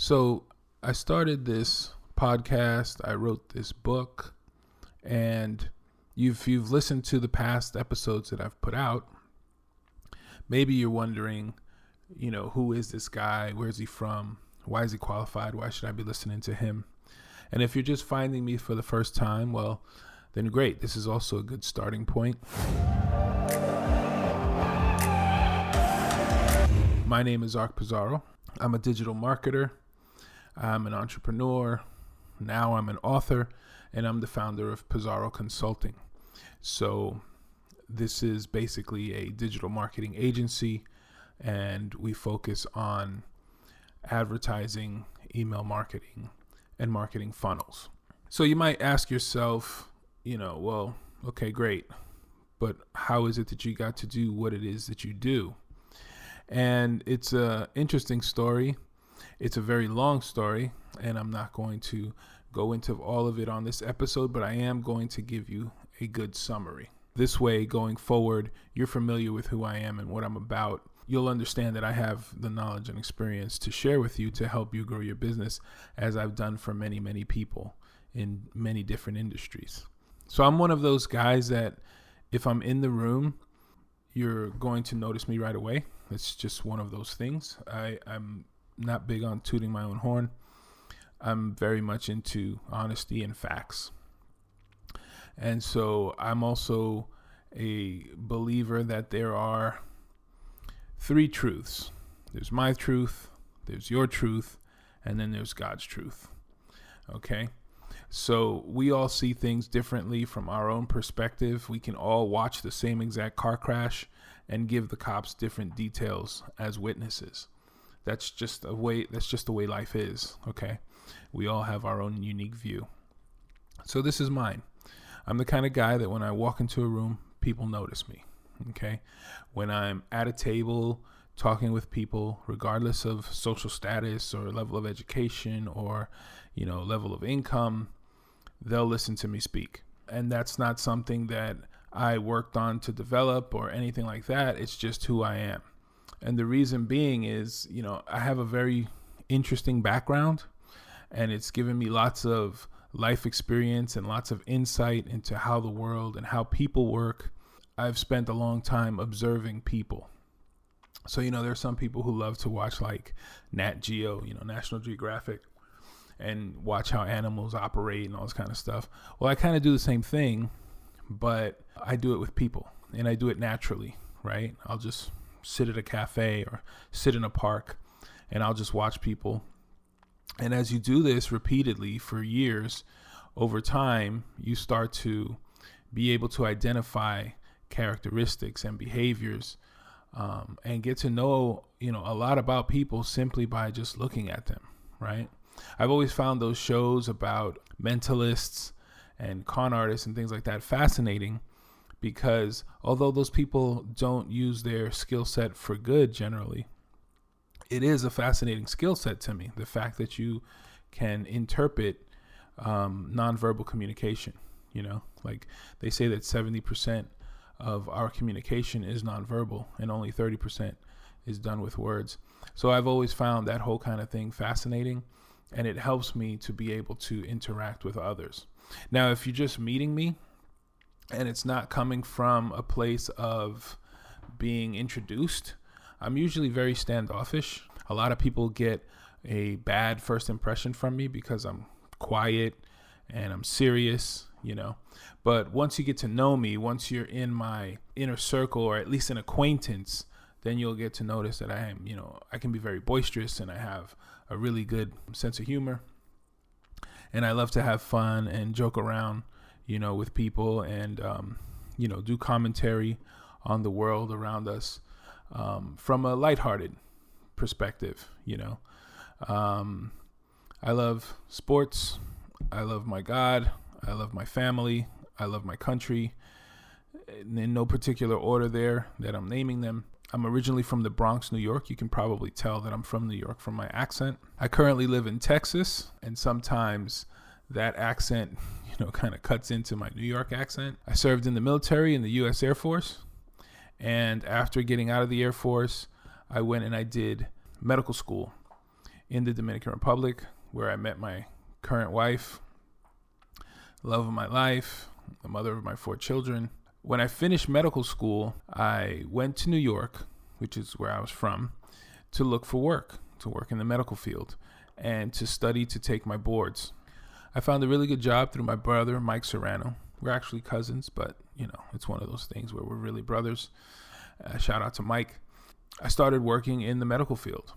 So I started this podcast. I wrote this book, and you've listened to the past episodes that I've put out. Maybe you're wondering, who is this guy? Where is he from? Why is he qualified? Why should I be listening to him? And if you're just finding me for the first time, well, then great. This is also a good starting point. My name is Pizarro. I'm a digital marketer. I'm an entrepreneur. Now I'm an author, and I'm the founder of Pizarro Consulting. So this is basically a digital marketing agency, and we focus on advertising, email marketing, and marketing funnels. So you might ask yourself, well, okay, great, but how is it that you got to do what it is that you do? And it's an interesting story. It's a very long story, and I'm not going to go into all of it on this episode, but I am going to give you a good summary. This way, going forward, you're familiar with who I am and what I'm about. You'll understand that I have the knowledge and experience to share with you to help you grow your business, as I've done for many, many people in many different industries. So I'm one of those guys that if I'm in the room, you're going to notice me right away. It's just one of those things. I'm not big on tooting my own horn. I'm very much into honesty and facts. And so I'm also a believer that there are three truths. There's my truth, there's your truth, and then there's God's truth. Okay? So we all see things differently from our own perspective. We can all watch the same exact car crash and give the cops different details as witnesses. That's just the way life is. Okay? We all have our own unique view. So this is mine. I'm the kind of guy that when I walk into a room, people notice me. Okay? When I'm at a table talking with people, regardless of social status or level of education or, level of income, they'll listen to me speak. And that's not something that I worked on to develop or anything like that. It's just who I am. And the reason being is, I have a very interesting background, and it's given me lots of life experience and lots of insight into how the world and how people work. I've spent a long time observing people. So, there's some people who love to watch like Nat Geo, National Geographic, and watch how animals operate and all this kind of stuff. Well, I kind of do the same thing, but I do it with people, and I do it naturally, right? I'll just sit at a cafe or sit in a park, and I'll just watch people. And as you do this repeatedly for years, over time, you start to be able to identify characteristics and behaviors, and get to know, a lot about people simply by just looking at them, right? I've always found those shows about mentalists and con artists and things like that fascinating, because although those people don't use their skill set for good generally, it is a fascinating skill set to me. The fact that you can interpret nonverbal communication, like they say that 70% of our communication is nonverbal and only 30% is done with words. So I've always found that whole kind of thing fascinating, and it helps me to be able to interact with others. Now, if you're just meeting me and it's not coming from a place of being introduced, I'm usually very standoffish. A lot of people get a bad first impression from me because I'm quiet and I'm serious, But once you get to know me, once you're in my inner circle, or at least an acquaintance, then you'll get to notice that I am, I can be very boisterous, and I have a really good sense of humor. And I love to have fun and joke around, with people, and, do commentary on the world around us from a lighthearted perspective. I love sports. I love my God. I love my family. I love my country. In no particular order there that I'm naming them. I'm originally from the Bronx, New York. You can probably tell that I'm from New York from my accent. I currently live in Texas, and sometimes that accent, kind of cuts into my New York accent. I served in the military in the U.S. Air Force, and after getting out of the Air Force, I went and I did medical school in the Dominican Republic, where I met my current wife, love of my life, the mother of my 4 children. When I finished medical school, I went to New York, which is where I was from, to look for work, to work in the medical field, and to study to take my boards. I found a really good job through my brother, Mike Serrano. We're actually cousins, but, it's one of those things where we're really brothers. Shout out to Mike. I started working in the medical field.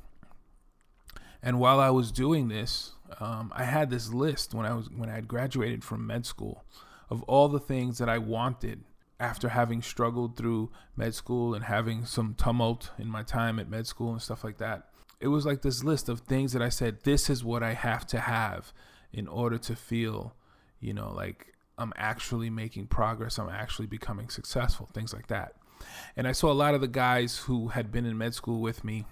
And while I was doing this, I had this list when I had graduated from med school of all the things that I wanted after having struggled through med school and having some tumult in my time at med school and stuff like that. It was like this list of things that I said, this is what I have to have in order to feel, like I'm actually making progress. I'm actually becoming successful, things like that. And I saw a lot of the guys who had been in med school with me,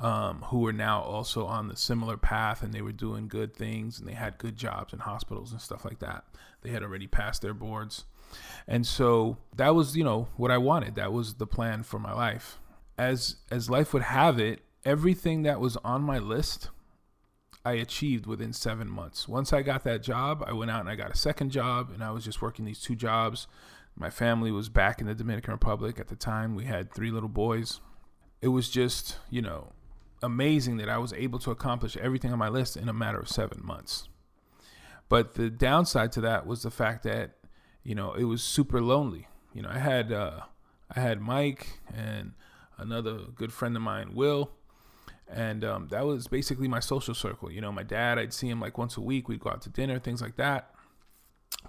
who were now also on the similar path, and they were doing good things and they had good jobs in hospitals and stuff like that. They had already passed their boards. And so that was, what I wanted. That was the plan for my life. As life would have it, everything that was on my list, I achieved within 7 months. Once I got that job, I went out and I got a second job, and I was just working these 2 jobs. My family was back in the Dominican Republic at the time. We had 3 little boys. It was just, amazing that I was able to accomplish everything on my list in a matter of 7 months. But the downside to that was the fact that, it was super lonely. I had Mike and another good friend of mine, Will, and that was basically my social circle. My dad, I'd see him like once a week. We'd go out to dinner, things like that.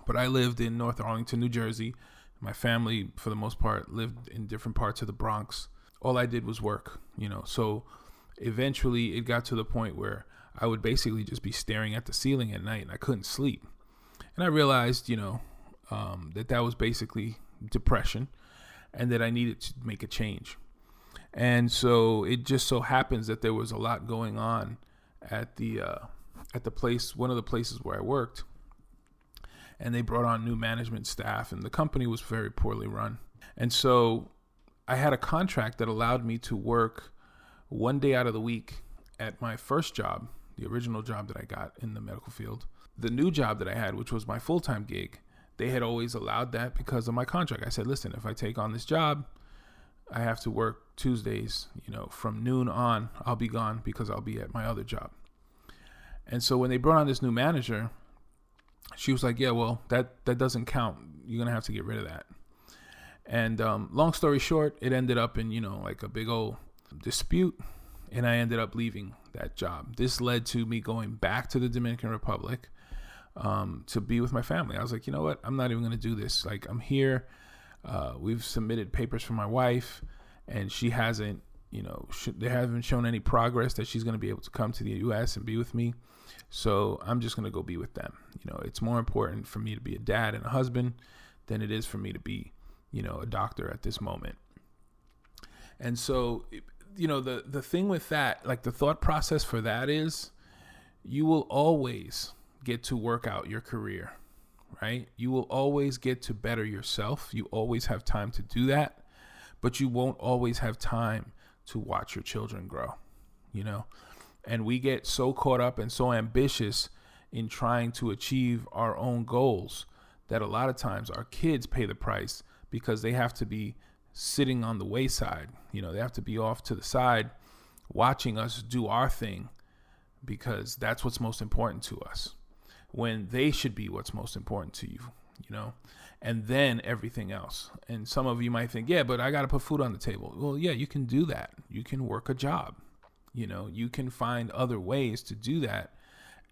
But I lived in North Arlington, New Jersey. My family, for the most part, lived in different parts of the Bronx. All I did was work, so eventually it got to the point where I would basically just be staring at the ceiling at night and I couldn't sleep. And I realized, that was basically depression and that I needed to make a change. And so it just so happens that there was a lot going on at the place, one of the places where I worked, and they brought on new management staff, and the company was very poorly run. And so I had a contract that allowed me to work 1 day out of the week at my first job, the original job that I got in the medical field. The new job that I had, which was my full-time gig, they had always allowed that because of my contract. I said, listen, if I take on this job, I have to work Tuesdays, from noon on, I'll be gone because I'll be at my other job. And so when they brought on this new manager, she was like, yeah, well, that doesn't count. You're going to have to get rid of that. And long story short, it ended up in, like a big old dispute, and I ended up leaving that job. This led to me going back to the Dominican Republic to be with my family. I was like, you know what? I'm not even going to do this. Like, I'm here. We've submitted papers for my wife, and she hasn't, they haven't shown any progress that she's going to be able to come to the U.S. and be with me. So I'm just going to go be with them. It's more important for me to be a dad and a husband than it is for me to be, a doctor at this moment. And so, the thing with that, like the thought process for that is you will always get to work out your career, right? You will always get to better yourself. You always have time to do that, but you won't always have time to watch your children grow, And we get so caught up and so ambitious in trying to achieve our own goals that a lot of times our kids pay the price because they have to be sitting on the wayside. They have to be off to the side watching us do our thing because that's what's most important to us, when they should be what's most important to you, and then everything else. And some of you might think, yeah, but I got to put food on the table. Well, yeah, you can do that. You can work a job. You can find other ways to do that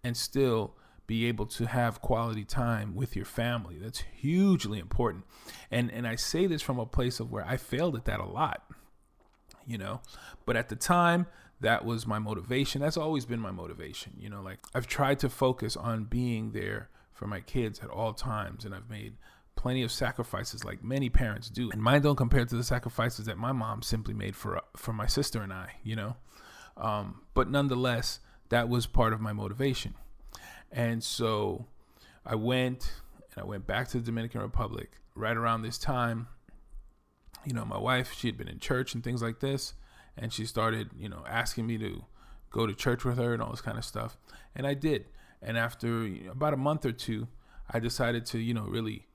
and still be able to have quality time with your family. That's hugely important. And I say this from a place of where I failed at that a lot, but at the time, that was my motivation. That's always been my motivation. Like I've tried to focus on being there for my kids at all times, and I've made plenty of sacrifices like many parents do. And mine don't compare to the sacrifices that my mom simply made for my sister and I, but nonetheless, that was part of my motivation. And so I went back to the Dominican Republic right around this time. My wife, she had been in church and things like this, and she started, asking me to go to church with her and all this kind of stuff. And I did. And after about a month or two, I decided to, really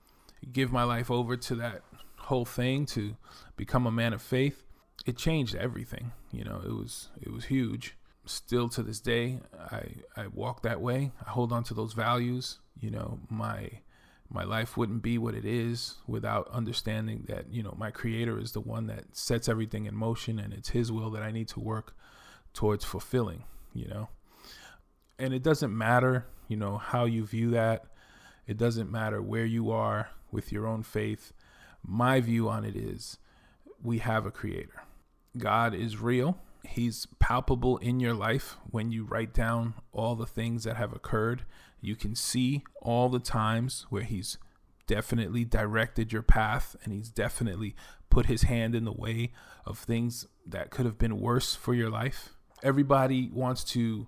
give my life over to that whole thing, to become a man of faith. It changed everything. It was huge. Still to this day, I walk that way. I hold on to those values. My life wouldn't be what it is without understanding that, my Creator is the one that sets everything in motion, and it's His will that I need to work towards fulfilling, And it doesn't matter, how you view that. It doesn't matter where you are with your own faith. My view on it is we have a Creator. God is real. He's palpable in your life. When you write down all the things that have occurred, you can see all the times where He's definitely directed your path, and He's definitely put His hand in the way of things that could have been worse for your life. Everybody wants to,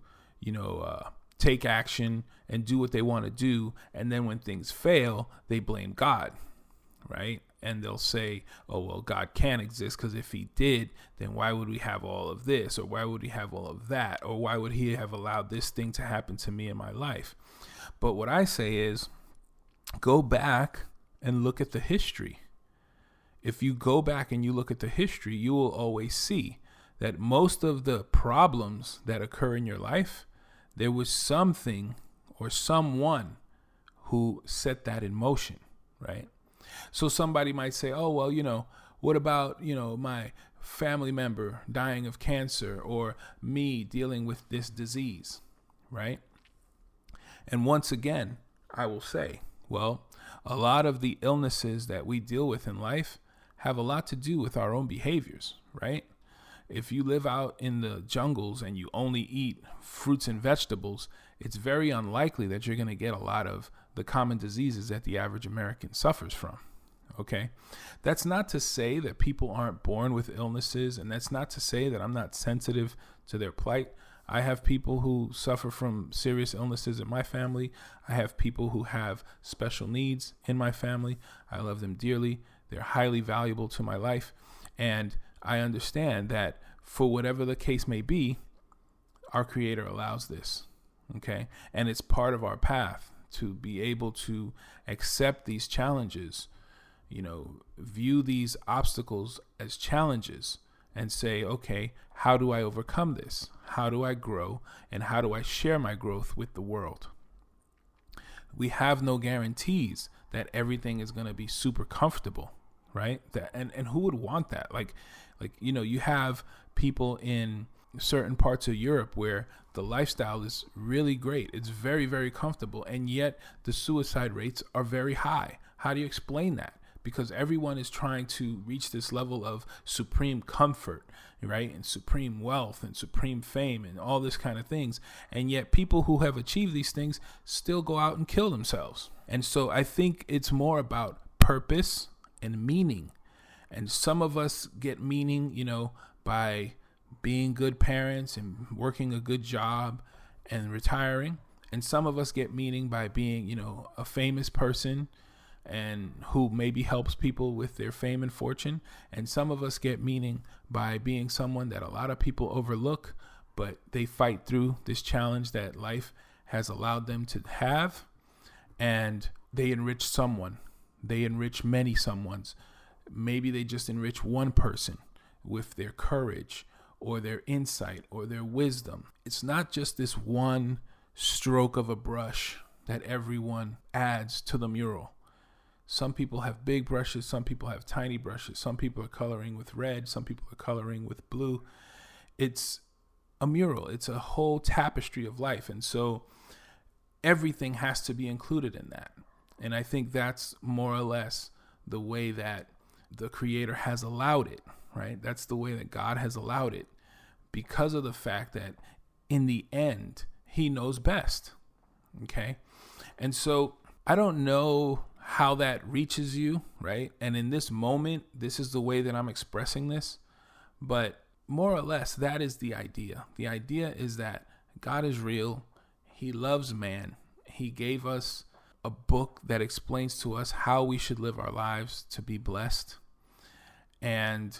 take action and do what they want to do. And then when things fail, they blame God, right? And they'll say, oh, well, God can't exist because if He did, then why would we have all of this? Or why would we have all of that? Or why would He have allowed this thing to happen to me in my life? But what I say is, go back and look at the history. If you go back and you look at the history, you will always see that most of the problems that occur in your life, there was something or someone who set that in motion, right? So somebody might say, oh, well, what about, my family member dying of cancer, or me dealing with this disease, right? And once again, I will say, well, a lot of the illnesses that we deal with in life have a lot to do with our own behaviors, right? If you live out in the jungles and you only eat fruits and vegetables, it's very unlikely that you're going to get a lot of the common diseases that the average American suffers from. Okay, that's not to say that people aren't born with illnesses, and that's not to say that I'm not sensitive to their plight. I have people who suffer from serious illnesses in my family. I have people who have special needs in my family. I love them dearly. They're highly valuable to my life. And I understand that for whatever the case may be, our Creator allows this. Okay, and it's part of our path to be able to accept these challenges, view these obstacles as challenges and say, okay, how do I overcome this? How do I grow? And how do I share my growth with the world? We have no guarantees that everything is going to be super comfortable, right? And who would want that? Like, you have people in certain parts of Europe where the lifestyle is really great. It's very, very comfortable. And yet the suicide rates are very high. How do you explain that? Because everyone is trying to reach this level of supreme comfort, right? And supreme wealth and supreme fame and all this kind of things. And yet people who have achieved these things still go out and kill themselves. And so I think it's more about purpose and meaning. And some of us get meaning, by being good parents and working a good job and retiring. And some of us get meaning by being, a famous person and who maybe helps people with their fame and fortune. And some of us get meaning by being someone that a lot of people overlook, but they fight through this challenge that life has allowed them to have. And they enrich someone. They enrich many someones. Maybe they just enrich one person with their courage or their insight or their wisdom. It's not just this one stroke of a brush that everyone adds to the mural. Some people have big brushes. Some people have tiny brushes. Some people are coloring with red. Some people are coloring with blue. It's a mural. It's a whole tapestry of life. And so everything has to be included in that. And I think that's more or less the way that the Creator has allowed it, right? That's the way that God has allowed it, because of the fact that in the end, He knows best. Okay. And so I don't know how that reaches you, right? And in this moment, this is the way that I'm expressing this. But more or less, that is the idea. The idea is that God is real. He loves man. He gave us a book that explains to us how we should live our lives to be blessed. And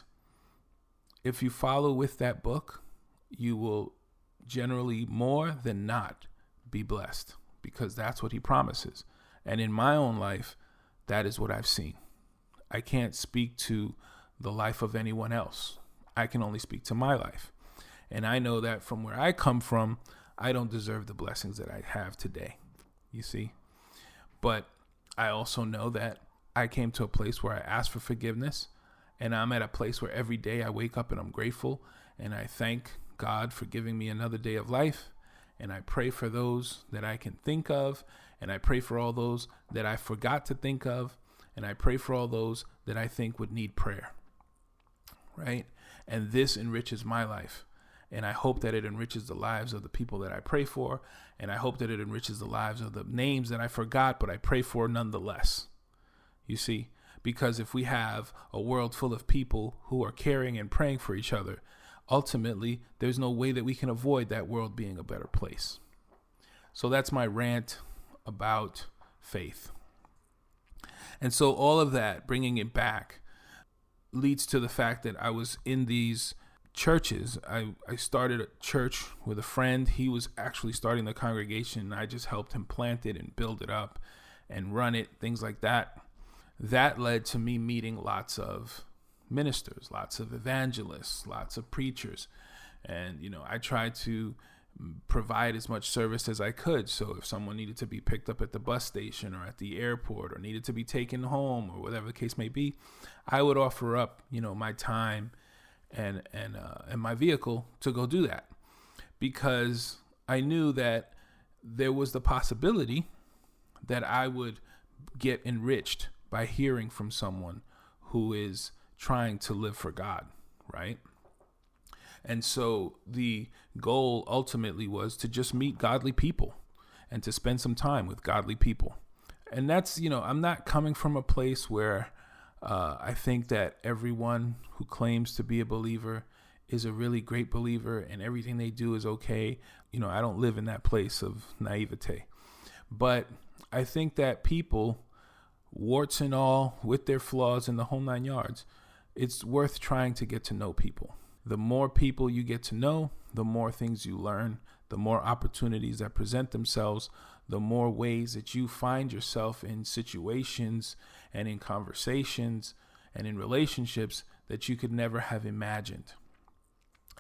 if you follow with that book, you will generally more than not be blessed, because that's what he promises. And in my own life, that is what I've seen. I can't speak to the life of anyone else. I can only speak to my life. And I know that from where I come from, I don't deserve the blessings that I have today, you see. But I also know that I came to a place where I asked for forgiveness, and I'm at a place where every day I wake up and I'm grateful, and I thank God for giving me another day of life. And I pray for those that I can think of, and I pray for all those that I forgot to think of, and I pray for all those that I think would need prayer, right? And this enriches my life, and I hope that it enriches the lives of the people that I pray for, and I hope that it enriches the lives of the names that I forgot, but I pray for nonetheless, you see? Because if we have a world full of people who are caring and praying for each other, ultimately, there's no way that we can avoid that world being a better place. So that's my rant about faith. And so all of that, bringing it back, leads to the fact that I was in these churches. I started a church with a friend. He was actually starting the congregation, and I just helped him plant it and build it up and run it, things like that. That led to me meeting lots of ministers, lots of evangelists, lots of preachers. And, I tried to provide as much service as I could. So if someone needed to be picked up at the bus station or at the airport or needed to be taken home or whatever the case may be, I would offer up, my time and my vehicle to go do that, because I knew that there was the possibility that I would get enriched by hearing from someone who is trying to live for God, right? And so the goal ultimately was to just meet godly people and to spend some time with godly people. And that's, I'm not coming from a place where I think that everyone who claims to be a believer is a really great believer and everything they do is okay. I don't live in that place of naivete. But I think that people, warts and all, with their flaws and the whole 9 yards, it's worth trying to get to know people. The more people you get to know, the more things you learn, the more opportunities that present themselves, the more ways that you find yourself in situations and in conversations and in relationships that you could never have imagined.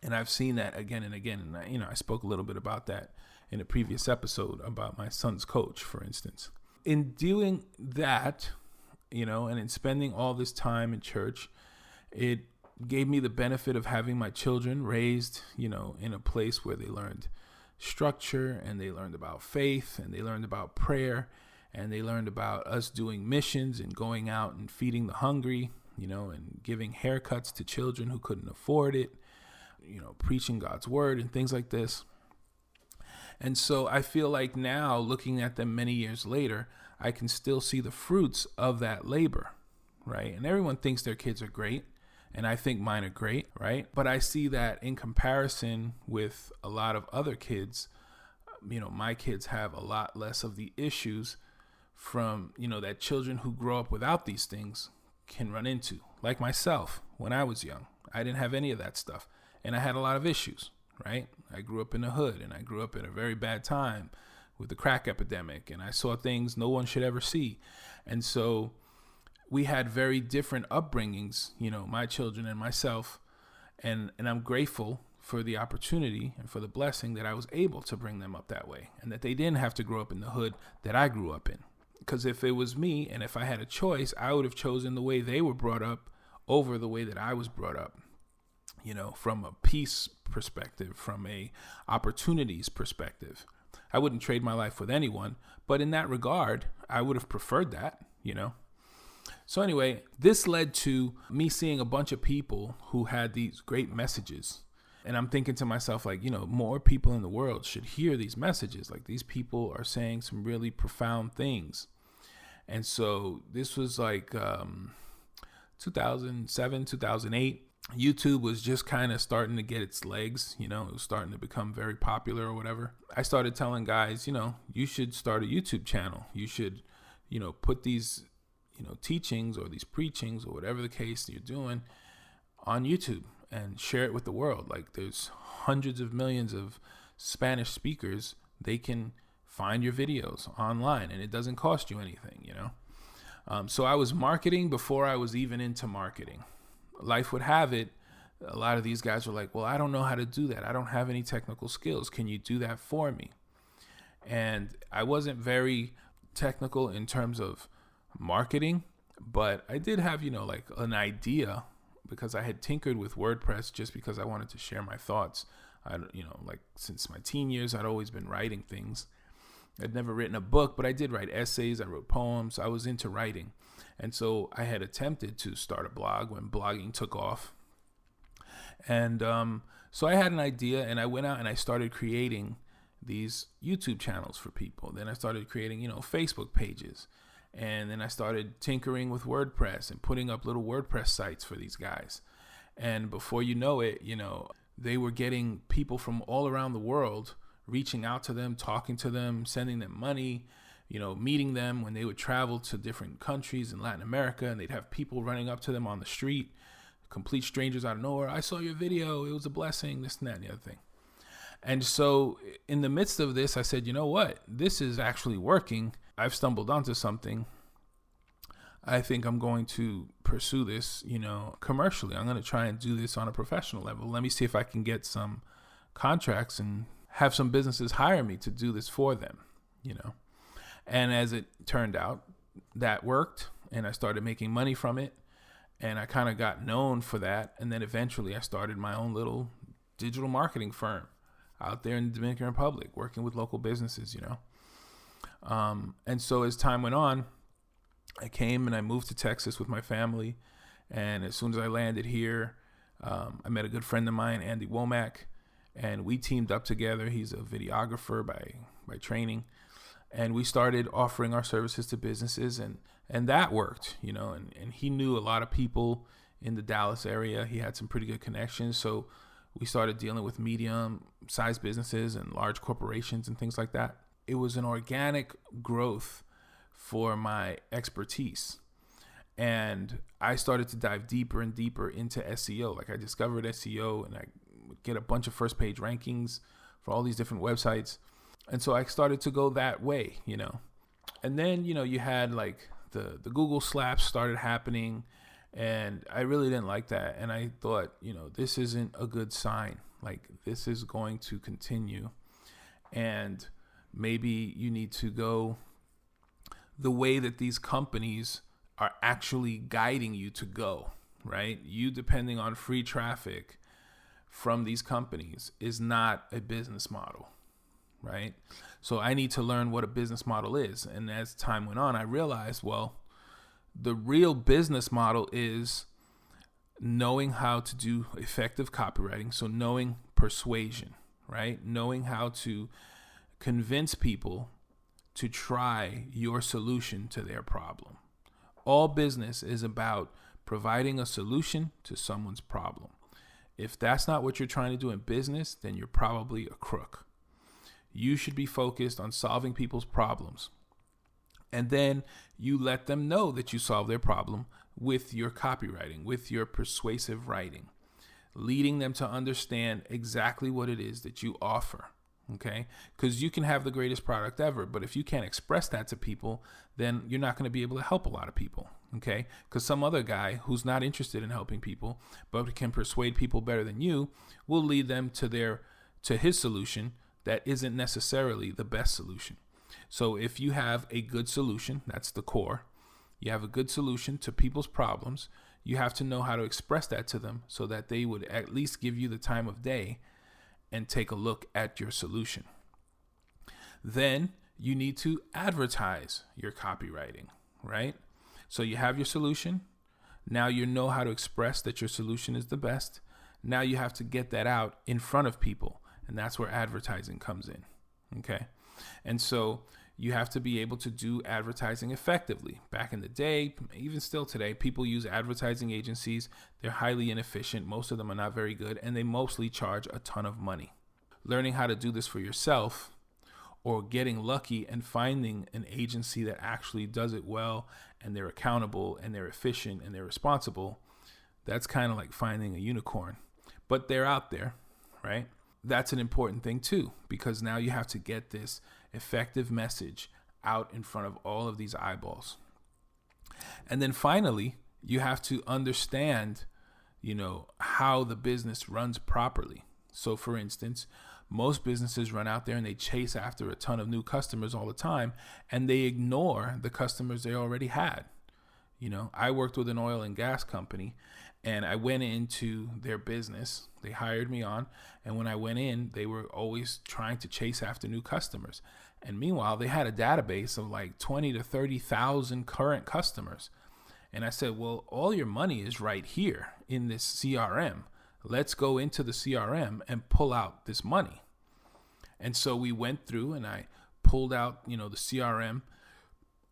And I've seen that again and again. And I spoke a little bit about that in a previous episode about my son's coach, for instance. In doing that, and in spending all this time in church, it gave me the benefit of having my children raised, in a place where they learned structure and they learned about faith and they learned about prayer and they learned about us doing missions and going out and feeding the hungry, and giving haircuts to children who couldn't afford it, preaching God's word and things like this. And so I feel like now, looking at them many years later, I can still see the fruits of that labor, right? And everyone thinks their kids are great, and I think mine are great, right? But I see that in comparison with a lot of other kids, my kids have a lot less of the issues from, that children who grow up without these things can run into. Like myself, when I was young, I didn't have any of that stuff, and I had a lot of issues, right? I grew up in the hood, and I grew up at a very bad time with the crack epidemic, and I saw things no one should ever see. And so we had very different upbringings, my children and myself, and I'm grateful for the opportunity and for the blessing that I was able to bring them up that way, and that they didn't have to grow up in the hood that I grew up in. Because if it was me, and if I had a choice, I would have chosen the way they were brought up over the way that I was brought up, from a peace perspective, from a opportunities perspective. I wouldn't trade my life with anyone, but in that regard, I would have preferred that, So anyway, this led to me seeing a bunch of people who had these great messages. And I'm thinking to myself, more people in the world should hear these messages. Like, these people are saying some really profound things. And so this was 2007, 2008. YouTube was just kind of starting to get its legs, it was starting to become very popular or whatever. I started telling guys, you should start a YouTube channel. You should, put these, teachings or these preachings or whatever the case you're doing on YouTube and share it with the world. Like, there's hundreds of millions of Spanish speakers, they can find your videos online and it doesn't cost you anything, So I was marketing before I was even into marketing. Life would have it, a lot of these guys were like, well, I don't know how to do that. I don't have any technical skills. Can you do that for me? And I wasn't very technical in terms of marketing, but I did have, like an idea, because I had tinkered with WordPress just because I wanted to share my thoughts. Like since my teen years, I'd always been writing things. I'd never written a book, but I did write essays. I wrote poems. I was into writing. And so I had attempted to start a blog when blogging took off. And so I had an idea, and I went out and I started creating these YouTube channels for people. Then I started creating, Facebook pages. And then I started tinkering with WordPress and putting up little WordPress sites for these guys. And before you know it, they were getting people from all around the world reaching out to them, talking to them, sending them money, meeting them when they would travel to different countries in Latin America, and they'd have people running up to them on the street, complete strangers out of nowhere. I saw your video. It was a blessing, this and that and the other thing. And so in the midst of this, I said, you know what? This is actually working. I've stumbled onto something. I think I'm going to pursue this, commercially. I'm going to try and do this on a professional level. Let me see if I can get some contracts and have some businesses hire me to do this for them, And as it turned out, that worked, and I started making money from it, and I kind of got known for that. And then eventually I started my own little digital marketing firm out there in the Dominican Republic, working with local businesses, And so as time went on, I came and I moved to Texas with my family. And as soon as I landed here, I met a good friend of mine, Andy Womack, and we teamed up together. He's a videographer by training. And we started offering our services to businesses, and that worked, and he knew a lot of people in the Dallas area. He had some pretty good connections. So we started dealing with medium-sized businesses and large corporations and things like that. It was an organic growth for my expertise. And I started to dive deeper and deeper into SEO. Like I discovered SEO, and I would get a bunch of first page rankings for all these different websites. And so I started to go that way, And then, you had like the Google slaps started happening, and I really didn't like that. And I thought, this isn't a good sign. Like this is going to continue. And maybe you need to go the way that these companies are actually guiding you to go, right? You depending on free traffic from these companies is not a business model, right? So I need to learn what a business model is. And as time went on, I realized, well, the real business model is knowing how to do effective copywriting. So knowing persuasion, right? Knowing how to convince people to try your solution to their problem. All business is about providing a solution to someone's problem. If that's not what you're trying to do in business, then you're probably a crook. You should be focused on solving people's problems. And then you let them know that you solve their problem with your copywriting, with your persuasive writing, leading them to understand exactly what it is that you offer. Okay, because you can have the greatest product ever, but if you can't express that to people, then you're not going to be able to help a lot of people. Okay, because some other guy who's not interested in helping people, but can persuade people better than you, will lead them to his solution that isn't necessarily the best solution. So if you have a good solution, that's the core. You have a good solution to people's problems. You have to know how to express that to them so that they would at least give you the time of day and take a look at your solution. Then you need to advertise your copywriting, right? So you have your solution. Now you know how to express that your solution is the best. Now you have to get that out in front of people. And that's where advertising comes in. Okay. And so you have to be able to do advertising effectively. Back in the day, even still today, people use advertising agencies. They're highly inefficient. Most of them are not very good, and they mostly charge a ton of money. Learning how to do this for yourself, or getting lucky and finding an agency that actually does it well, and they're accountable and they're efficient and they're responsible, that's kind of like finding a unicorn. But they're out there, right? that's an important thing too, because now you have to get this effective message out in front of all of these eyeballs. And then finally, you have to understand, how the business runs properly. So for instance, most businesses run out there and they chase after a ton of new customers all the time, and they ignore the customers they already had. I worked with an oil and gas company, and I went into their business. They hired me on, and when I went in, they were always trying to chase after new customers. And meanwhile, they had a database of like 20 to 30,000 current customers. And I said, well, all your money is right here in this CRM. Let's go into the CRM and pull out this money. And so we went through and I pulled out, the CRM,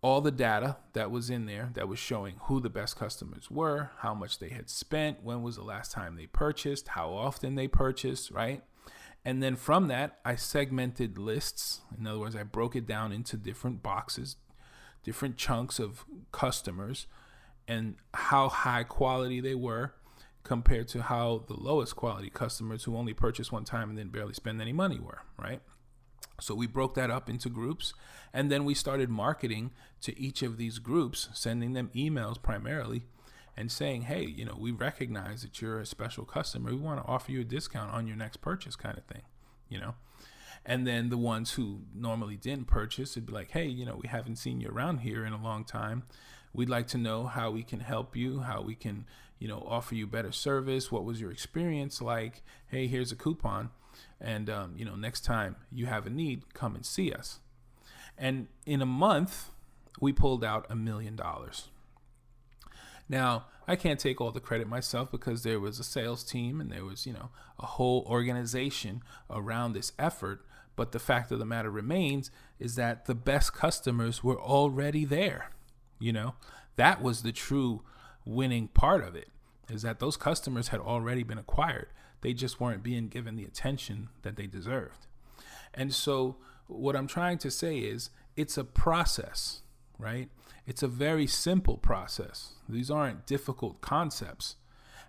all the data that was in there that was showing who the best customers were, how much they had spent, when was the last time they purchased, how often they purchased, right? And then from that, I segmented lists. In other words, I broke it down into different boxes, different chunks of customers, and how high quality they were compared to how the lowest quality customers who only purchased one time and then barely spend any money were, right? So we broke that up into groups, and then we started marketing to each of these groups, sending them emails primarily and saying, hey, we recognize that you're a special customer. We want to offer you a discount on your next purchase, kind of thing, And then the ones who normally didn't purchase, it'd be like, hey, we haven't seen you around here in a long time. We'd like to know how we can help you, how we can, offer you better service. What was your experience like? Hey, here's a coupon. And, next time you have a need, come and see us. And in a month, we pulled out $1 million. Now, I can't take all the credit myself because there was a sales team and there was, a whole organization around this effort. But the fact of the matter remains is that the best customers were already there. That was the true winning part of it, is that those customers had already been acquired. They just weren't being given the attention that they deserved. And so what I'm trying to say is it's a process, right? It's a very simple process. These aren't difficult concepts.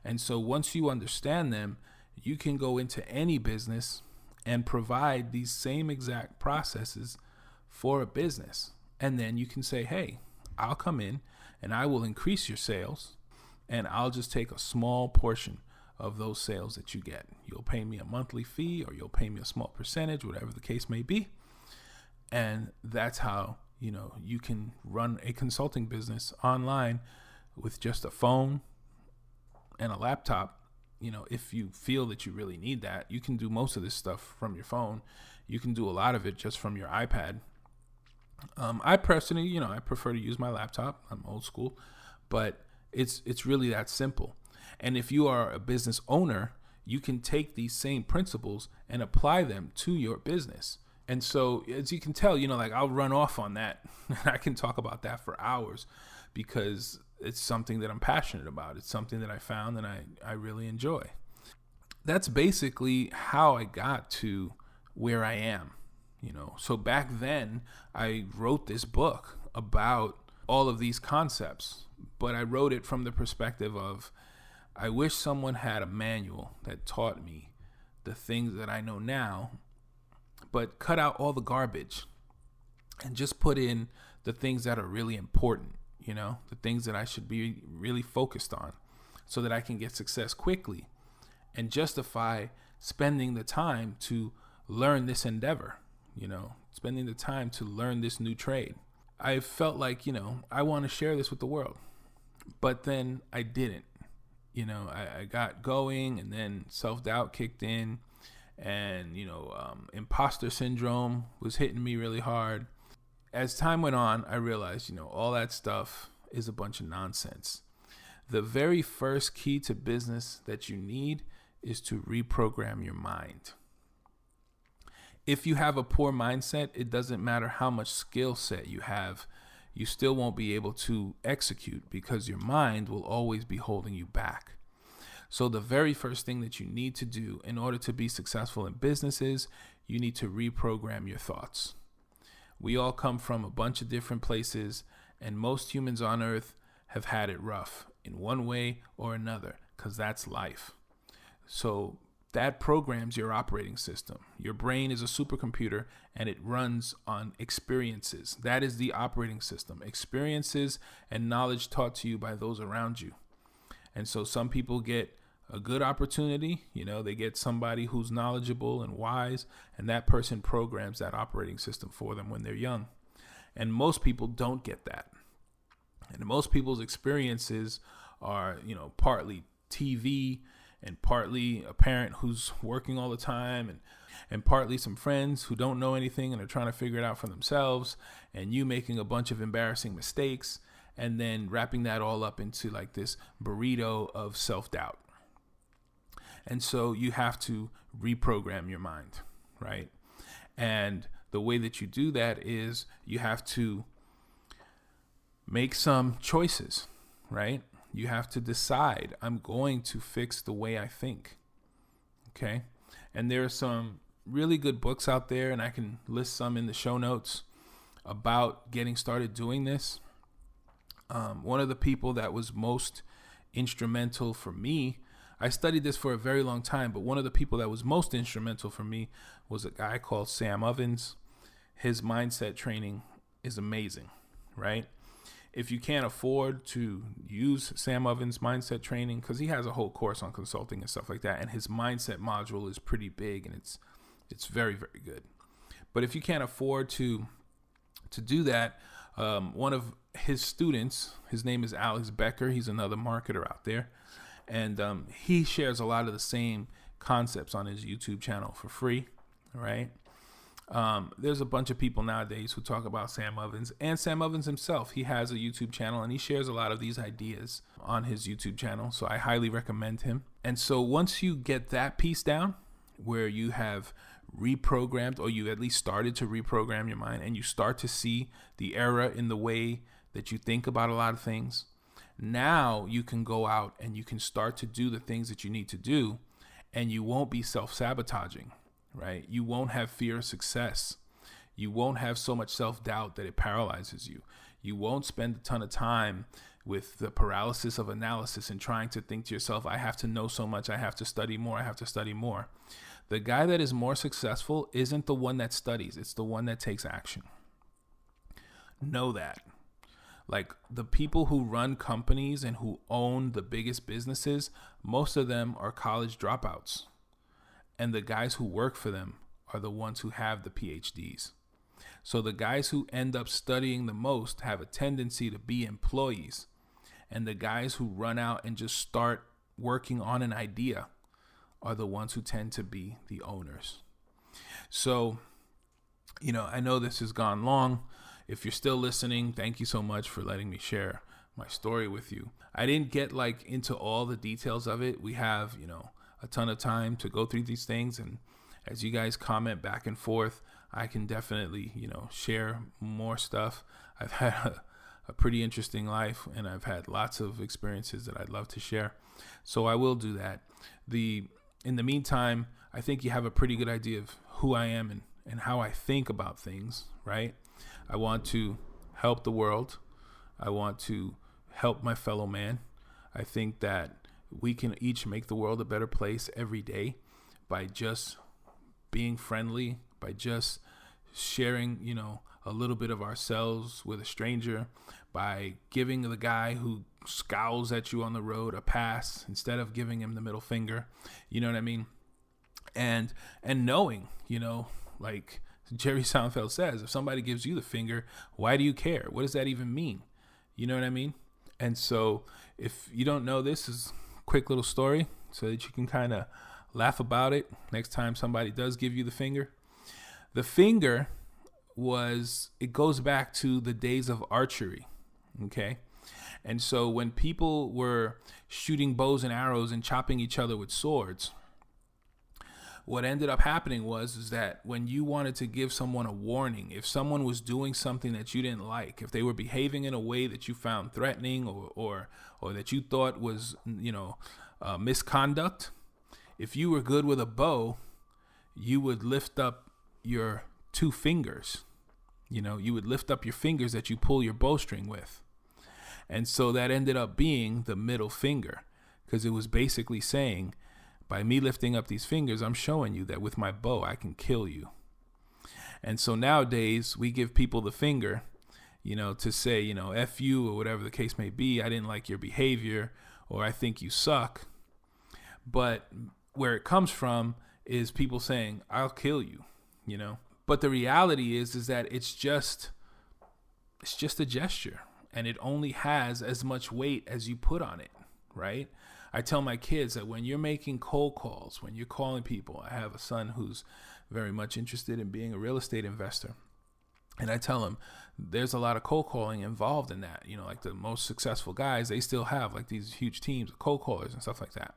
And so once you understand them, you can go into any business and provide these same exact processes for a business. And then you can say, hey, I'll come in and I will increase your sales, and I'll just take a small portion of those sales that you get. You'll pay me a monthly fee, or you'll pay me a small percentage, whatever the case may be. And that's how, you can run a consulting business online with just a phone and a laptop. If you feel that you really need that, you can do most of this stuff from your phone. You can do a lot of it just from your iPad. I personally, I prefer to use my laptop. I'm old school, but it's really that simple. And if you are a business owner, you can take these same principles and apply them to your business. And so, as you can tell, I'll run off on that. I can talk about that for hours because it's something that I'm passionate about. It's something that I found and I really enjoy. That's basically how I got to where I am. So back then I wrote this book about all of these concepts, but I wrote it from the perspective of, I wish someone had a manual that taught me the things that I know now, but cut out all the garbage and just put in the things that are really important, the things that I should be really focused on so that I can get success quickly and justify spending the time to learn this endeavor, spending the time to learn this new trade. I felt like, I want to share this with the world, but then I didn't. I got going, and then self-doubt kicked in, and, imposter syndrome was hitting me really hard. As time went on, I realized, all that stuff is a bunch of nonsense. The very first key to business that you need is to reprogram your mind. If you have a poor mindset, it doesn't matter how much skill set you have, you still won't be able to execute because your mind will always be holding you back. So the very first thing that you need to do in order to be successful in business is you need to reprogram your thoughts. We all come from a bunch of different places, and most humans on earth have had it rough in one way or another, because that's life. So that programs your operating system. Your brain is a supercomputer and it runs on experiences. That is the operating system. Experiences and knowledge taught to you by those around you. And so some people get a good opportunity, they get somebody who's knowledgeable and wise, and that person programs that operating system for them when they're young. And most people don't get that. And most people's experiences are, partly TV, and partly a parent who's working all the time, and partly some friends who don't know anything and are trying to figure it out for themselves, and you making a bunch of embarrassing mistakes, and then wrapping that all up into like this burrito of self-doubt. And so you have to reprogram your mind, right? And the way that you do that is you have to make some choices, right? You have to decide, I'm going to fix the way I think, okay? And there are some really good books out there, and I can list some in the show notes about getting started doing this. One of the people that was most instrumental for me, I studied this for a very long time, but one of the people that was most instrumental for me was a guy called Sam Ovens. His mindset training is amazing, right? If you can't afford to use Sam Ovens' mindset training, because he has a whole course on consulting and stuff like that, and his mindset module is pretty big, and it's very, very good. But if you can't afford to do that, one of his students, his name is Alex Becker. He's another marketer out there, and he shares a lot of the same concepts on his YouTube channel for free, right? There's a bunch of people nowadays who talk about Sam Ovens, and Sam Ovens himself, he has a YouTube channel and he shares a lot of these ideas on his YouTube channel. So I highly recommend him. And so once you get that piece down, where you have reprogrammed, or you at least started to reprogram your mind, and you start to see the error in the way that you think about a lot of things, now you can go out and you can start to do the things that you need to do, and you won't be self-sabotaging. Right? You won't have fear of success. You won't have so much self-doubt that it paralyzes you. You won't spend a ton of time with the paralysis of analysis and trying to think to yourself, I have to know so much, I have to study more, I have to study more. The guy that is more successful isn't the one that studies, it's the one that takes action. Know that. Like the people who run companies and who own the biggest businesses, most of them are college dropouts. And the guys who work for them are the ones who have the PhDs. So the guys who end up studying the most have a tendency to be employees. And the guys who run out and just start working on an idea are the ones who tend to be the owners. So, I know this has gone long. If you're still listening, thank you so much for letting me share my story with you. I didn't get into all the details of it. We have, a ton of time to go through these things, and as you guys comment back and forth, I can definitely share more stuff. I've had a pretty interesting life, and I've had lots of experiences that I'd love to share, so I will do that. In the meantime, I think you have a pretty good idea of who I am and how I think about things, right? I want to help the world. I want to help my fellow man. I think that we can each make the world a better place every day by just being friendly, by just sharing, a little bit of ourselves with a stranger, by giving the guy who scowls at you on the road a pass instead of giving him the middle finger. You know what I mean? And knowing, like Jerry Seinfeld says, if somebody gives you the finger, why do you care? What does that even mean? You know what I mean? And so if you don't know, this is quick little story so that you can kind of laugh about it next time somebody does give you the finger. The finger it goes back to the days of archery, okay? And so when people were shooting bows and arrows and chopping each other with swords, what ended up happening is that when you wanted to give someone a warning, if someone was doing something that you didn't like, if they were behaving in a way that you found threatening or that you thought was, misconduct, if you were good with a bow, you would lift up your two fingers. You would lift up your fingers that you pull your bowstring with. And so that ended up being the middle finger, because it was basically saying, By me lifting up these fingers, I'm showing you that with my bow, I can kill you. And so nowadays, we give people the finger, to say, F you or whatever the case may be. I didn't like your behavior, or I think you suck. But where it comes from is people saying, I'll kill you, But the reality is that it's just a gesture, and it only has as much weight as you put on it, right? I tell my kids that when you're making cold calls, when you're calling people, I have a son who's very much interested in being a real estate investor. And I tell him there's a lot of cold calling involved in that. Like the most successful guys, they still have like these huge teams of cold callers and stuff like that.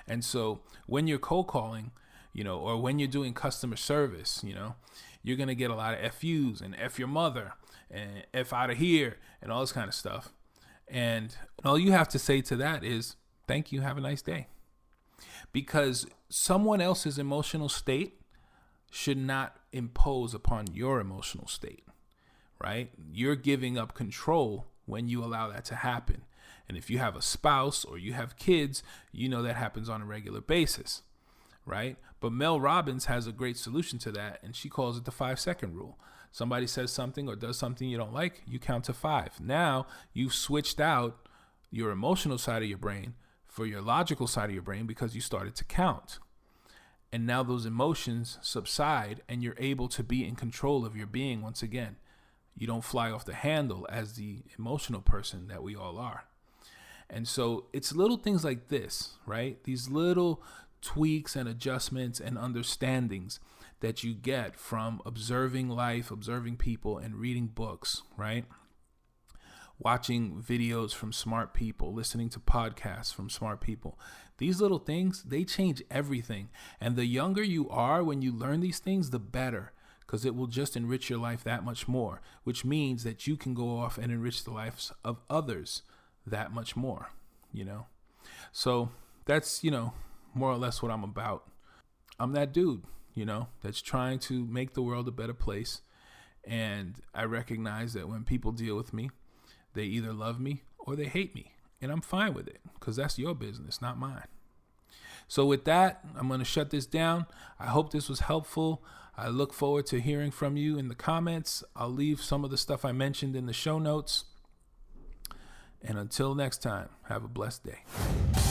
And so when you're cold calling, or when you're doing customer service, you're going to get a lot of FUs and F your mother and F out of here and all this kind of stuff. And all you have to say to that is, thank you, have a nice day. Because someone else's emotional state should not impose upon your emotional state, right? You're giving up control when you allow that to happen. And if you have a spouse or you have kids, that happens on a regular basis, right? But Mel Robbins has a great solution to that, and she calls it the 5-second rule. Somebody says something or does something you don't like, you count to 5. Now you've switched out your emotional side of your brain for your logical side of your brain because you started to count. And now those emotions subside and you're able to be in control of your being once again. You don't fly off the handle as the emotional person that we all are. And so it's little things like this, right? These little tweaks and adjustments and understandings that you get from observing life, observing people, and reading books, right? Watching videos from smart people, listening to podcasts from smart people. These little things, they change everything. And the younger you are when you learn these things, the better, because it will just enrich your life that much more, which means that you can go off and enrich the lives of others that much more, So that's, more or less what I'm about. I'm that dude, that's trying to make the world a better place. And I recognize that when people deal with me, they either love me or they hate me. And I'm fine with it because that's your business, not mine. So with that, I'm going to shut this down. I hope this was helpful. I look forward to hearing from you in the comments. I'll leave some of the stuff I mentioned in the show notes. And until next time, have a blessed day.